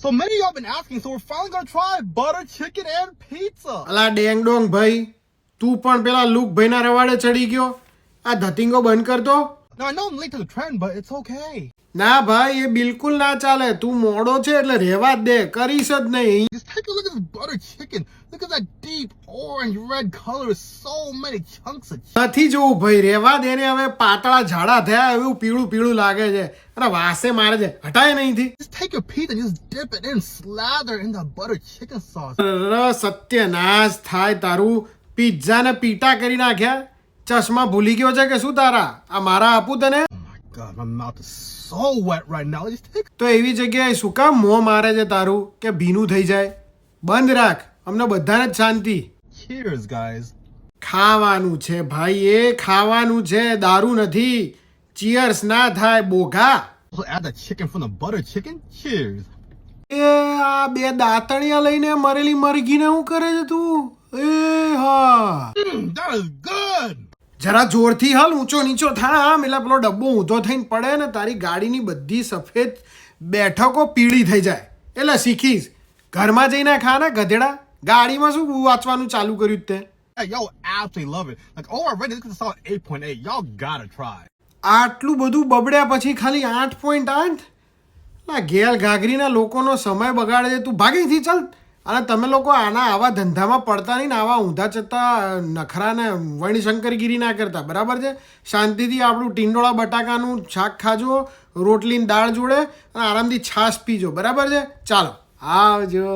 So many of y'all been asking, so we're finally gonna try butter chicken and pizza. અલા dyeing Dzong ભાઈ, તું પણ પેલા look ભાઈના રવાડે ચડી ગયો. આ ધતિંગો બંધ કરતો. Now I know I'm late to the trend, but it's okay. ના ભાઈ, એ બિલકુલ ના ચાલે. તું મોડો છે એટલે રહેવા જ દે, કરીશ જ નહીં. Just take a look at this butter chicken. Look at that deep orange red color. So many chunks of chicken. નથી જોવું ભાઈ, રહેવા દે ને. હવે પાતળા ઝાડા થયા એવું પીળું પીળું લાગે છે અને વાસે મારે છે. હટાય નહીંથી. Just take your pizza and just dip it in, slather in the butter chicken sauce. સત્યનાશ થાય તારું. પિઝા ને પીટા કરી નાખ્યા. ચશ્મા ભૂલી ગયો છે કે શું તારા? આ મારા આપું તને? Oh my god, my mouth is so wet right now. Just take. તો એવી જગ્યાએ શું કામ મોં મારે છે તારું કે ભીનું થઈ જાય? બંધ રાખ, અમને બધાને જ શાંતિ. Cheers, guys. ખાવાનું છે ભાઈ, એ ખાવાનું છે, દારૂ નથી. ચીયર્સ ના થાય Bogha. Also add the chicken from the butter chicken. Cheers. એ આ બે દાંતણિયા લઈને મરેલી મરઘીને શું કરે છે તું? એ હા, That is good. જરા જોરથી હાલ, ઊંચો નીચો થા આમ, એટલે પેલો ડબ્બો ઊંધો થઈને પડે ને તારી ગાડીની બધી સફેદ બેઠકો પીળી થઈ જાય. એટલે શીખીશ. ઘરમાં જઈને ખા ને ગધેડા. ગાડીમાં શું વાંચવાનું ચાલુ કર્યું તે? Hey, y'all absolutely love it. Like, oh, already this is solid 8.8. Y'all gotta try. આટલું બધું બબડ્યા પછી ખાલી 8.8? ના ઘેર ઘાઘરીના લોકોનો સમય બગાડે છે. તું ભાગીથી ચાલ. અને તમે લોકો આના આવા ધંધામાં પડતા નહીં ને આવા ઊંધા ચત્તા નખરાને વણશંકરગીરી ના કરતા, બરાબર છે? શાંતિથી આપણું ટીંડોળા બટાકાનું શાક ખાજો, રોટલીની દાળ જોડે અને આરામથી છાશ પીજો, બરાબર છે? ચાલો આવજો.